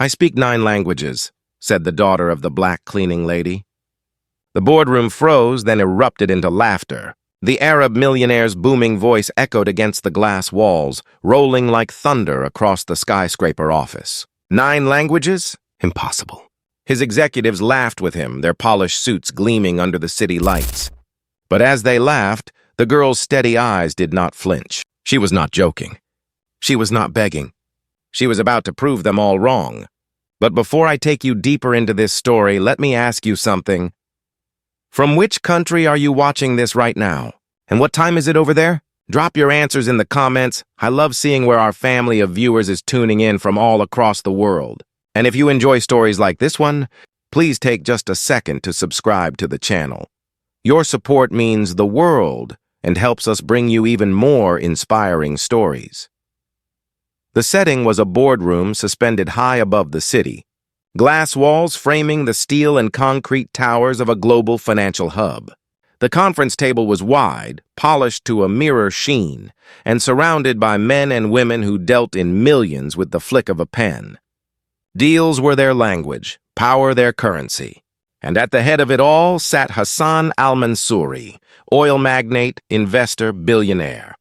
"I speak 9 languages," said the daughter of the black cleaning lady. The boardroom froze, then erupted into laughter. The Arab millionaire's booming voice echoed against the glass walls, rolling like thunder across the skyscraper office. 9 languages? Impossible. His executives laughed with him, their polished suits gleaming under the city lights. But as they laughed, the girl's steady eyes did not flinch. She was not joking. She was not begging. She was about to prove them all wrong. But before I take you deeper into this story, let me ask you something. From which country are you watching this right now? And what time is it over there? Drop your answers in the comments. I love seeing where our family of viewers is tuning in from all across the world. And if you enjoy stories like this one, please take just a second to subscribe to the channel. Your support means the world and helps us bring you even more inspiring stories. The setting was a boardroom suspended high above the city, glass walls framing the steel and concrete towers of a global financial hub. The conference table was wide, polished to a mirror sheen, and surrounded by men and women who dealt in millions with the flick of a pen. Deals were their language, power their currency. And at the head of it all sat Hassan al-Mansouri, oil magnate, investor, billionaire.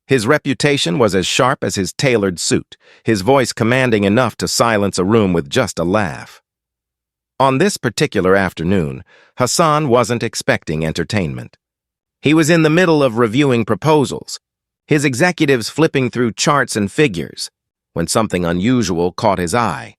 His reputation was as sharp as his tailored suit, his voice commanding enough to silence a room with just a laugh. On this particular afternoon, Hassan wasn't expecting entertainment. He was in the middle of reviewing proposals, his executives flipping through charts and figures, when something unusual caught his eye.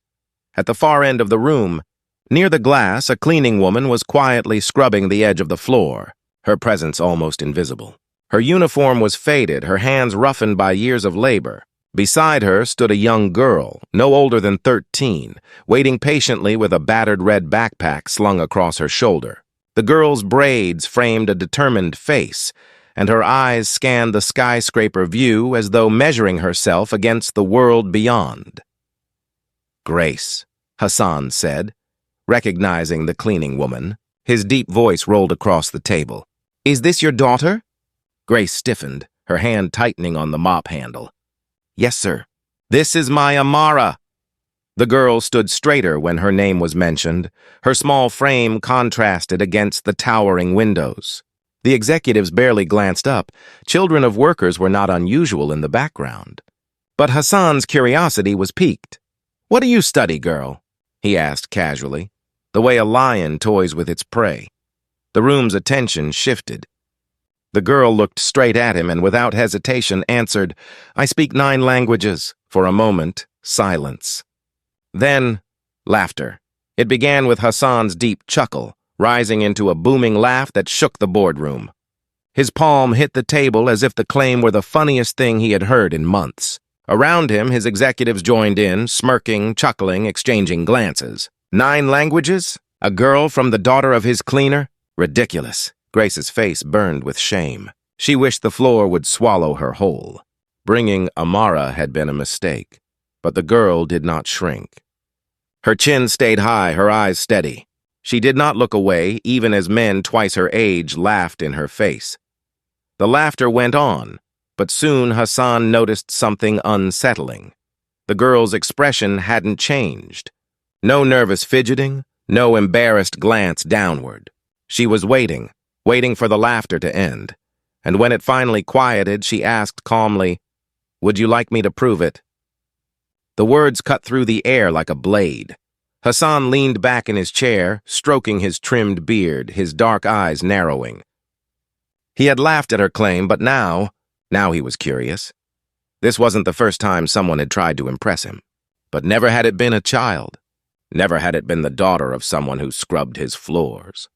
At the far end of the room, near the glass, a cleaning woman was quietly scrubbing the edge of the floor, her presence almost invisible. Her uniform was faded, her hands roughened by years of labor. Beside her stood a young girl, no older than 13, waiting patiently with a battered red backpack slung across her shoulder. The girl's braids framed a determined face, and her eyes scanned the skyscraper view as though measuring herself against the world beyond. "Grace," Hassan said, recognizing the cleaning woman. His deep voice rolled across the table. "Is this your daughter?" Grace stiffened, her hand tightening on the mop handle. "Yes, sir." "This is my Amara." The girl stood straighter when her name was mentioned. Her small frame contrasted against the towering windows. The executives barely glanced up. Children of workers were not unusual in the background. But Hassan's curiosity was piqued. "What do you study, girl?" he asked casually, the way a lion toys with its prey. The room's attention shifted. The girl looked straight at him and without hesitation answered, "I speak 9 languages." For a moment, silence. Then, laughter. It began with Hassan's deep chuckle, rising into a booming laugh that shook the boardroom. His palm hit the table as if the claim were the funniest thing he had heard in months. Around him, his executives joined in, smirking, chuckling, exchanging glances. 9 languages? A girl from the daughter of his cleaner? Ridiculous. Grace's face burned with shame. She wished the floor would swallow her whole. Bringing Amara had been a mistake, but the girl did not shrink. Her chin stayed high, her eyes steady. She did not look away, even as men twice her age laughed in her face. The laughter went on, but soon Hassan noticed something unsettling. The girl's expression hadn't changed. No nervous fidgeting, no embarrassed glance downward. She was waiting for the laughter to end. And when it finally quieted, she asked calmly, "Would you like me to prove it?" The words cut through the air like a blade. Hassan leaned back in his chair, stroking his trimmed beard, his dark eyes narrowing. He had laughed at her claim, but now he was curious. This wasn't the first time someone had tried to impress him. But never had it been a child. Never had it been the daughter of someone who scrubbed his floors.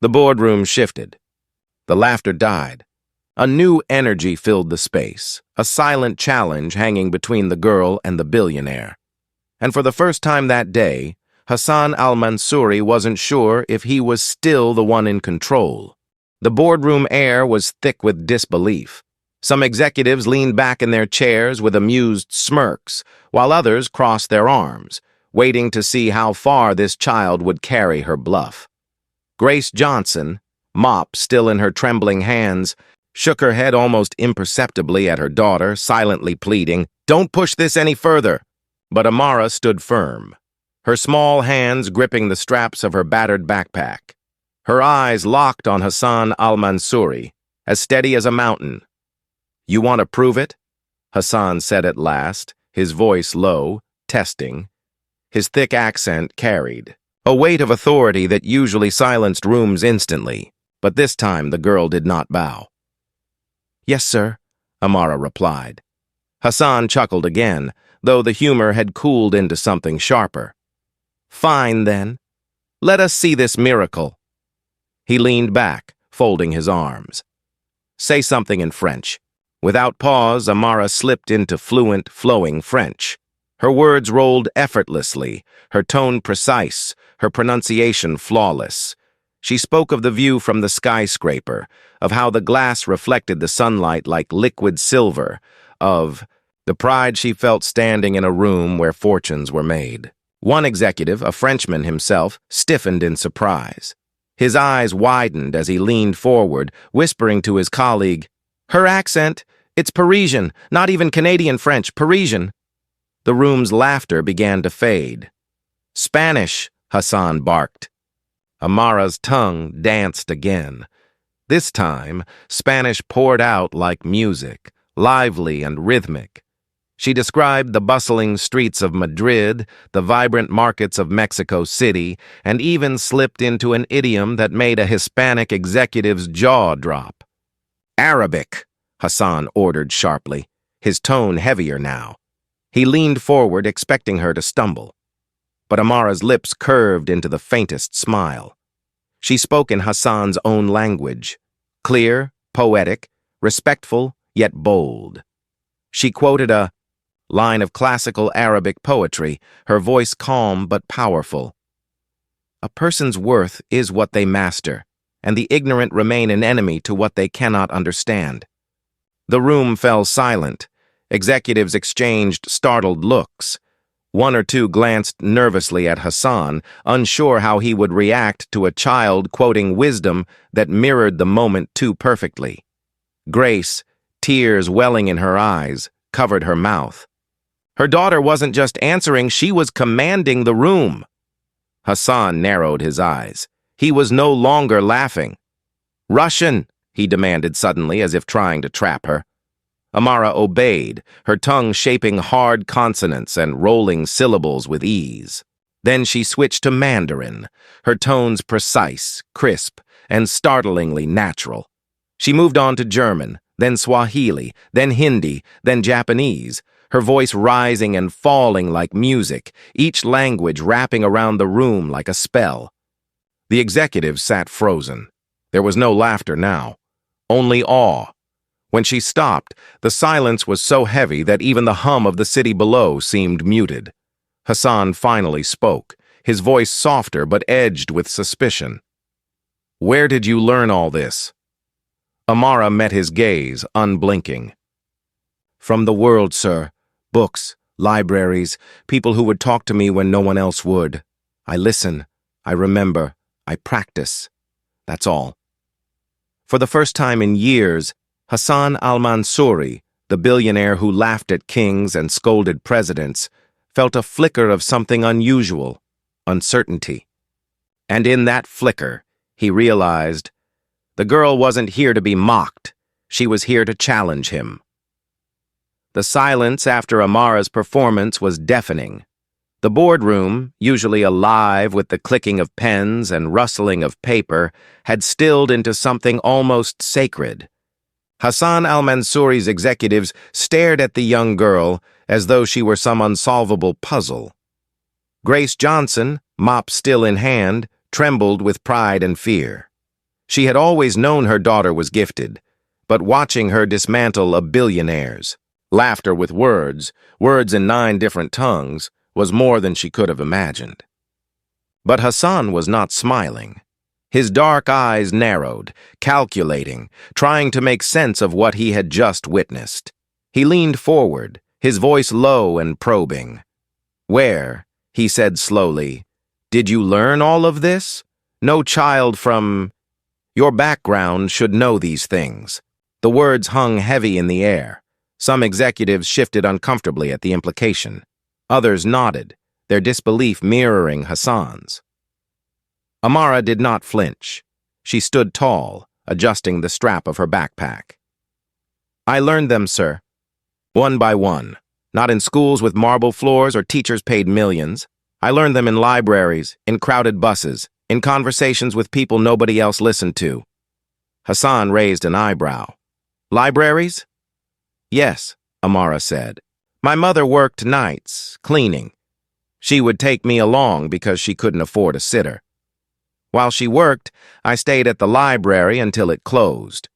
The boardroom shifted. The laughter died. A new energy filled the space, a silent challenge hanging between the girl and the billionaire. And for the first time that day, Hassan al-Mansouri wasn't sure if he was still the one in control. The boardroom air was thick with disbelief. Some executives leaned back in their chairs with amused smirks, while others crossed their arms, waiting to see how far this child would carry her bluff. Grace Johnson, mop still in her trembling hands, shook her head almost imperceptibly at her daughter, silently pleading, "Don't push this any further." But Amara stood firm, her small hands gripping the straps of her battered backpack. Her eyes locked on Hassan al-Mansuri, as steady as a mountain. "You want to prove it?" Hassan said at last, his voice low, testing. His thick accent carried a weight of authority that usually silenced rooms instantly, but this time the girl did not bow. "Yes, sir," Amara replied. Hassan chuckled again, though the humor had cooled into something sharper. "Fine, then. Let us see this miracle." He leaned back, folding his arms. "Say something in French." Without pause, Amara slipped into fluent, flowing French. Her words rolled effortlessly, her tone precise, her pronunciation flawless. She spoke of the view from the skyscraper, of how the glass reflected the sunlight like liquid silver, of the pride she felt standing in a room where fortunes were made. One executive, a Frenchman himself, stiffened in surprise. His eyes widened as he leaned forward, whispering to his colleague, "Her accent, it's Parisian, not even Canadian French, Parisian." The room's laughter began to fade. "Spanish," Hassan barked. Amara's tongue danced again. This time, Spanish poured out like music, lively and rhythmic. She described the bustling streets of Madrid, the vibrant markets of Mexico City, and even slipped into an idiom that made a Hispanic executive's jaw drop. "Arabic," Hassan ordered sharply, his tone heavier now. He leaned forward, expecting her to stumble. But Amara's lips curved into the faintest smile. She spoke in Hassan's own language, clear, poetic, respectful, yet bold. She quoted a line of classical Arabic poetry, her voice calm but powerful. "A person's worth is what they master, and the ignorant remain an enemy to what they cannot understand." The room fell silent. Executives exchanged startled looks. One or two glanced nervously at Hassan, unsure how he would react to a child quoting wisdom that mirrored the moment too perfectly. Grace, tears welling in her eyes, covered her mouth. Her daughter wasn't just answering, she was commanding the room. Hassan narrowed his eyes. He was no longer laughing. "Russian," he demanded suddenly, as if trying to trap her. Amara obeyed, her tongue shaping hard consonants and rolling syllables with ease. Then she switched to Mandarin, her tones precise, crisp, and startlingly natural. She moved on to German, then Swahili, then Hindi, then Japanese, her voice rising and falling like music, each language wrapping around the room like a spell. The executive sat frozen. There was no laughter now, only awe. When she stopped, the silence was so heavy that even the hum of the city below seemed muted. Hassan finally spoke, his voice softer but edged with suspicion. "Where did you learn all this?" Amara met his gaze, unblinking. "From the world, sir. Books, libraries, people who would talk to me when no one else would. I listen, I remember, I practice. That's all." For the first time in years, Hassan al-Mansuri, the billionaire who laughed at kings and scolded presidents, felt a flicker of something unusual, uncertainty. And in that flicker, he realized, the girl wasn't here to be mocked, she was here to challenge him. The silence after Amara's performance was deafening. The boardroom, usually alive with the clicking of pens and rustling of paper, had stilled into something almost sacred. Hassan al-Mansuri's executives stared at the young girl as though she were some unsolvable puzzle. Grace Johnson, mop still in hand, trembled with pride and fear. She had always known her daughter was gifted, but watching her dismantle a billionaire's laughter with words in 9 different tongues, was more than she could have imagined. But Hassan was not smiling. His dark eyes narrowed, calculating, trying to make sense of what he had just witnessed. He leaned forward, his voice low and probing. "Where," he said slowly, "did you learn all of this? No child from your background should know these things." The words hung heavy in the air. Some executives shifted uncomfortably at the implication. Others nodded, their disbelief mirroring Hassan's. Amara did not flinch. She stood tall, adjusting the strap of her backpack. I learned them, sir. One by one. Not in schools with marble floors or teachers paid millions. I learned them in libraries, in crowded buses, in conversations with people nobody else listened to. Hassan raised an eyebrow. Libraries? Yes, Amara said. My mother worked nights, cleaning. She would take me along because she couldn't afford a sitter. While she worked, I stayed at the library until it closed.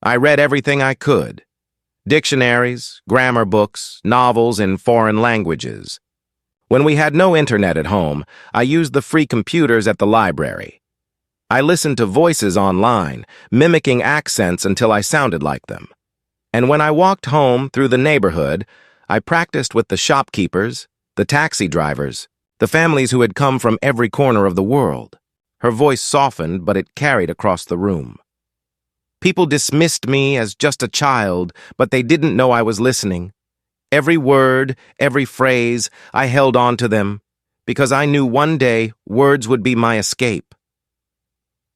I read everything I could. Dictionaries, grammar books, novels in foreign languages. When we had no internet at home, I used the free computers at the library. I listened to voices online, mimicking accents until I sounded like them. And when I walked home through the neighborhood, I practiced with the shopkeepers, the taxi drivers, the families who had come from every corner of the world. Her voice softened, but it carried across the room. People dismissed me as just a child, but they didn't know I was listening. Every word, every phrase, I held on to them, because I knew one day words would be my escape.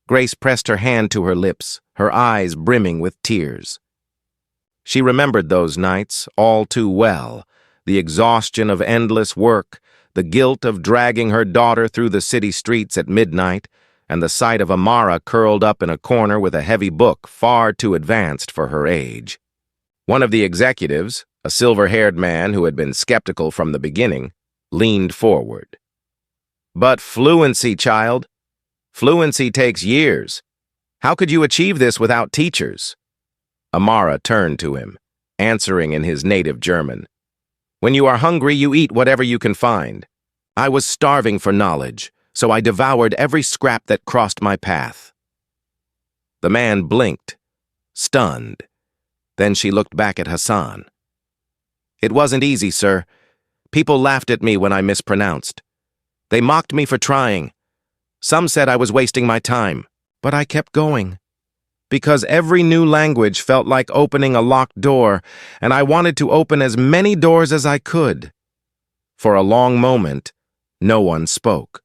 Grace pressed her hand to her lips, her eyes brimming with tears. She remembered those nights all too well, the exhaustion of endless work, the guilt of dragging her daughter through the city streets at midnight, and the sight of Amara curled up in a corner with a heavy book far too advanced for her age. One of the executives, a silver-haired man who had been skeptical from the beginning, leaned forward. But fluency, child. Fluency takes years. How could you achieve this without teachers? Amara turned to him, answering in his native German. When you are hungry, you eat whatever you can find. I was starving for knowledge, so I devoured every scrap that crossed my path. The man blinked, stunned. Then she looked back at Hassan. It wasn't easy, sir. People laughed at me when I mispronounced. They mocked me for trying. Some said I was wasting my time, but I kept going. Because every new language felt like opening a locked door, and I wanted to open as many doors as I could. For a long moment, no one spoke.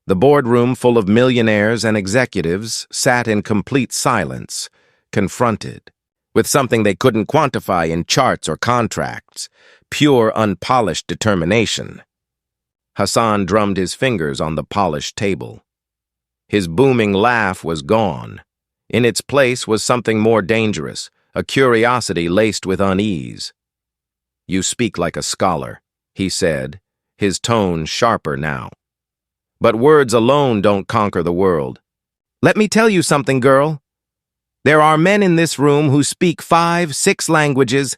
The boardroom full of millionaires and executives sat in complete silence, confronted, with something they couldn't quantify in charts or contracts, pure unpolished determination. Hassan drummed his fingers on the polished table. His booming laugh was gone. In its place was something more dangerous, a curiosity laced with unease. You speak like a scholar, he said, his tone sharper now. But words alone don't conquer the world. Let me tell you something, girl. There are men in this room who speak 5, 6 languages,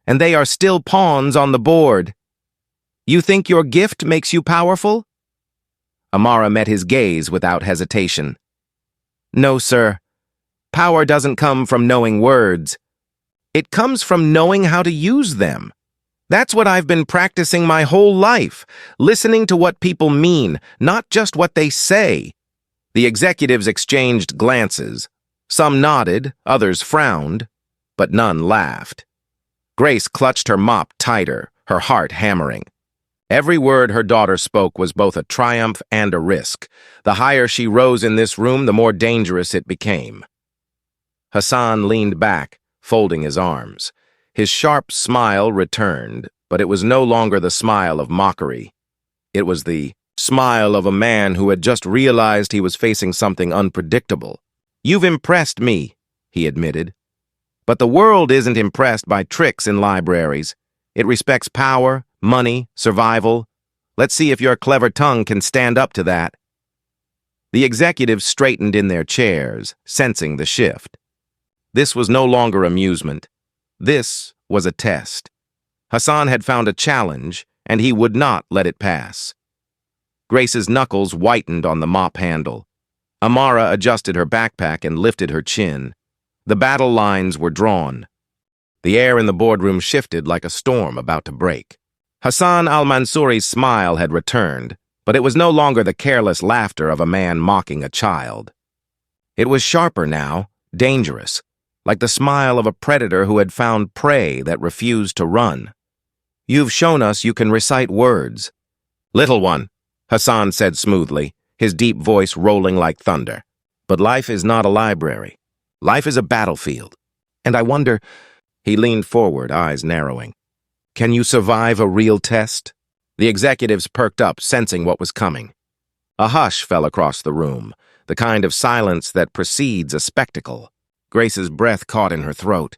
and they are still pawns on the board. You think your gift makes you powerful? Amara met his gaze without hesitation. No, sir. Power doesn't come from knowing words. It comes from knowing how to use them. That's what I've been practicing my whole life, listening to what people mean, not just what they say. The executives exchanged glances. Some nodded, others frowned, but none laughed. Grace clutched her mop tighter, her heart hammering. Every word her daughter spoke was both a triumph and a risk. The higher she rose in this room, the more dangerous it became. Hassan leaned back, folding his arms. His sharp smile returned, but it was no longer the smile of mockery. It was the smile of a man who had just realized he was facing something unpredictable. You've impressed me, he admitted. But the world isn't impressed by tricks in libraries. It respects power, money, survival. Let's see if your clever tongue can stand up to that. The executives straightened in their chairs, sensing the shift. This was no longer amusement. This was a test. Hassan had found a challenge, and he would not let it pass. Grace's knuckles whitened on the mop handle. Amara adjusted her backpack and lifted her chin. The battle lines were drawn. The air in the boardroom shifted like a storm about to break. Hassan al-Mansouri's smile had returned, but it was no longer the careless laughter of a man mocking a child. It was sharper now, dangerous, like the smile of a predator who had found prey that refused to run. You've shown us you can recite words. Little one, Hassan said smoothly, his deep voice rolling like thunder. But life is not a library. Life is a battlefield. And I wonder, he leaned forward, eyes narrowing. Can you survive a real test? The executives perked up, sensing what was coming. A hush fell across the room, the kind of silence that precedes a spectacle. Grace's breath caught in her throat.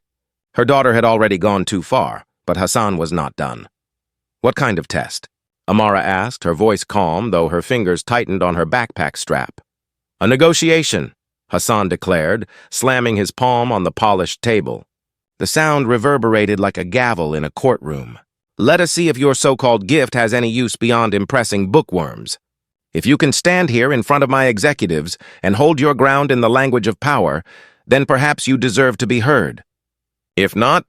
Her daughter had already gone too far, but Hassan was not done. What kind of test? Amara asked, her voice calm, though her fingers tightened on her backpack strap. A negotiation, Hassan declared, slamming his palm on the polished table. The sound reverberated like a gavel in a courtroom. Let us see if your so-called gift has any use beyond impressing bookworms. If you can stand here in front of my executives and hold your ground in the language of power, then perhaps you deserve to be heard. If not,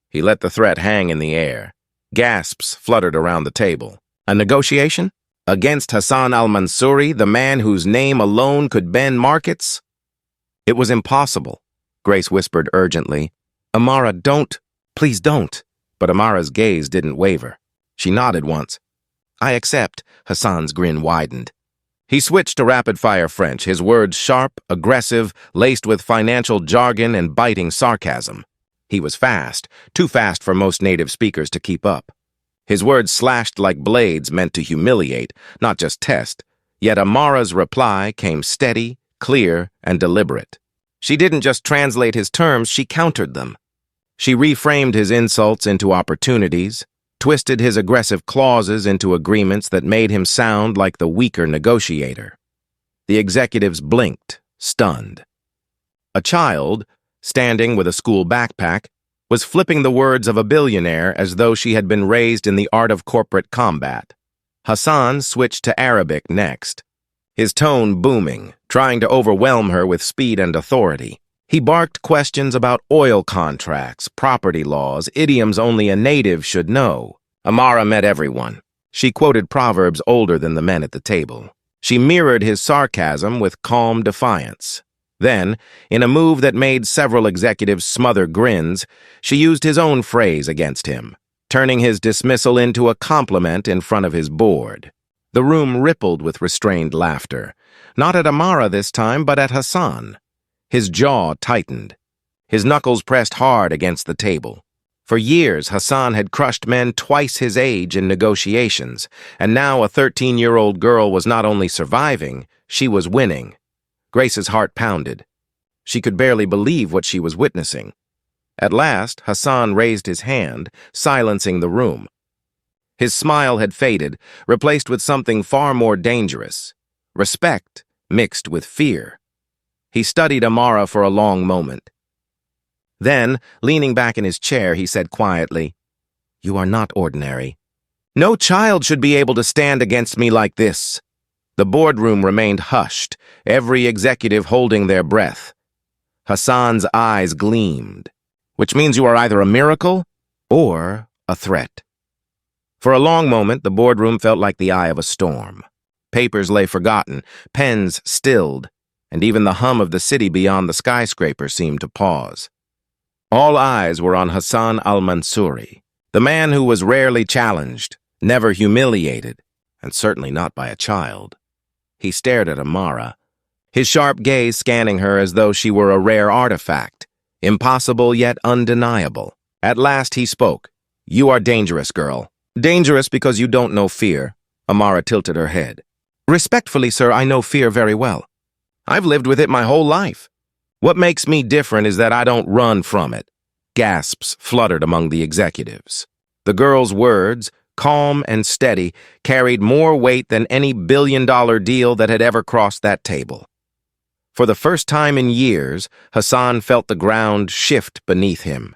he let the threat hang in the air. Gasps fluttered around the table. A negotiation? Against Hassan al-Mansuri, the man whose name alone could bend markets? It was impossible, Grace whispered urgently. Amara, don't. Please don't. But Amara's gaze didn't waver. She nodded once. I accept, Hassan's grin widened. He switched to rapid-fire French, his words sharp, aggressive, laced with financial jargon and biting sarcasm. He was fast, too fast for most native speakers to keep up. His words slashed like blades meant to humiliate, not just test. Yet Amara's reply came steady, clear, and deliberate. She didn't just translate his terms, she countered them. She reframed his insults into opportunities, twisted his aggressive clauses into agreements that made him sound like the weaker negotiator. The executives blinked, stunned. A child, standing with a school backpack, was flipping the words of a billionaire as though she had been raised in the art of corporate combat. Hassan switched to Arabic next, his tone booming, trying to overwhelm her with speed and authority. He barked questions about oil contracts, property laws, idioms only a native should know. Amara met everyone. She quoted proverbs older than the men at the table. She mirrored his sarcasm with calm defiance. Then, in a move that made several executives smother grins, she used his own phrase against him, turning his dismissal into a compliment in front of his board. The room rippled with restrained laughter, not at Amara this time, but at Hassan. His jaw tightened. His knuckles pressed hard against the table. For years, Hassan had crushed men twice his age in negotiations, and now a 13-year-old girl was not only surviving, she was winning. Grace's heart pounded. She could barely believe what she was witnessing. At last, Hassan raised his hand, silencing the room. His smile had faded, replaced with something far more dangerous. Respect mixed with fear. He studied Amara for a long moment. Then, leaning back in his chair, he said quietly, "You are not ordinary. No child should be able to stand against me like this." The boardroom remained hushed, every executive holding their breath. Hassan's eyes gleamed, which means you are either a miracle or a threat. For a long moment, the boardroom felt like the eye of a storm. Papers lay forgotten, pens stilled, and even the hum of the city beyond the skyscraper seemed to pause. All eyes were on Hassan al-Mansuri, the man who was rarely challenged, never humiliated, and certainly not by a child. He stared at Amara, his sharp gaze scanning her as though she were a rare artifact, impossible yet undeniable. At last he spoke. "You are dangerous, girl. Dangerous because you don't know fear." Amara tilted her head. "Respectfully, sir, I know fear very well. I've lived with it my whole life. What makes me different is that I don't run from it." Gasps fluttered among the executives. The girl's words, calm and steady, carried more weight than any billion-dollar deal that had ever crossed that table. For the first time in years, Hassan felt the ground shift beneath him.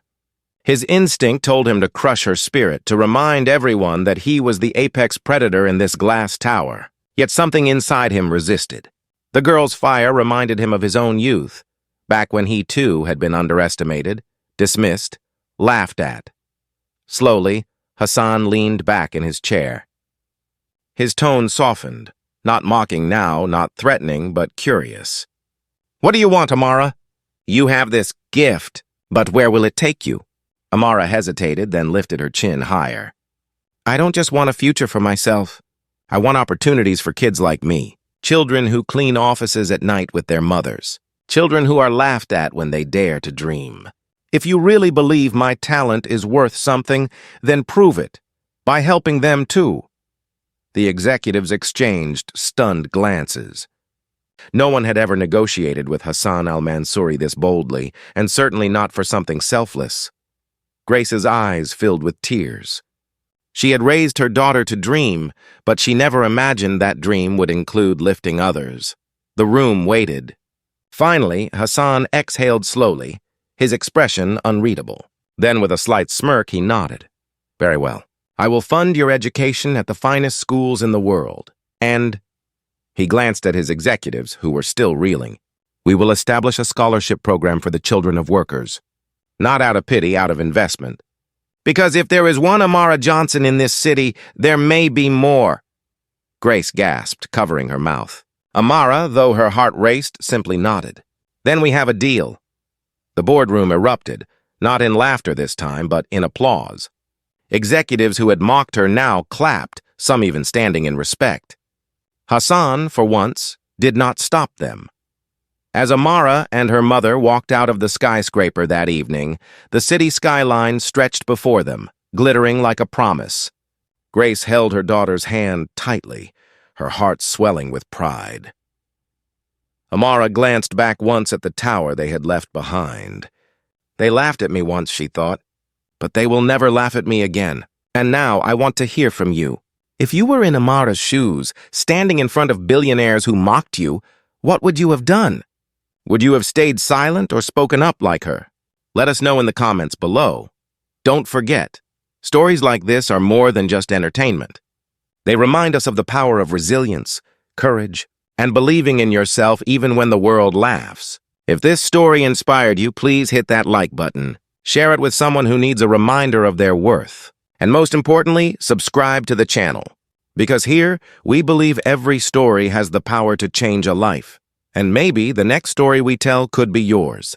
His instinct told him to crush her spirit, to remind everyone that he was the apex predator in this glass tower. Yet something inside him resisted. The girl's fire reminded him of his own youth, back when he too had been underestimated, dismissed, laughed at. Slowly, Hassan leaned back in his chair. His tone softened, not mocking now, not threatening, but curious. "What do you want, Amara?" "You have this gift, but where will it take you?" Amara hesitated, then lifted her chin higher. I don't just want a future for myself. I want opportunities for kids like me. Children who clean offices at night with their mothers. Children who are laughed at when they dare to dream. If you really believe my talent is worth something, then prove it by helping them too. The executives exchanged stunned glances. No one had ever negotiated with Hassan al-Mansouri this boldly, and certainly not for something selfless. Grace's eyes filled with tears. She had raised her daughter to dream, but she never imagined that dream would include lifting others. The room waited. Finally, Hassan exhaled slowly, his expression unreadable. Then, with a slight smirk, he nodded. Very well. I will fund your education at the finest schools in the world. And, he glanced at his executives, who were still reeling, we will establish a scholarship program for the children of workers. Not out of pity, out of investment. Because if there is one Amara Johnson in this city, there may be more. Grace gasped, covering her mouth. Amara, though her heart raced, simply nodded. Then we have a deal. The boardroom erupted, not in laughter this time, but in applause. Executives who had mocked her now clapped, some even standing in respect. Hassan, for once, did not stop them. As Amara and her mother walked out of the skyscraper that evening, the city skyline stretched before them, glittering like a promise. Grace held her daughter's hand tightly, her heart swelling with pride. Amara glanced back once at the tower they had left behind. They laughed at me once, she thought, but they will never laugh at me again. And now I want to hear from you. If you were in Amara's shoes, standing in front of billionaires who mocked you, what would you have done? Would you have stayed silent or spoken up like her? Let us know in the comments below. Don't forget, stories like this are more than just entertainment. They remind us of the power of resilience, courage, and believing in yourself even when the world laughs. If this story inspired you, please hit that like button. Share it with someone who needs a reminder of their worth. And most importantly, subscribe to the channel. Because here, we believe every story has the power to change a life. And maybe the next story we tell could be yours.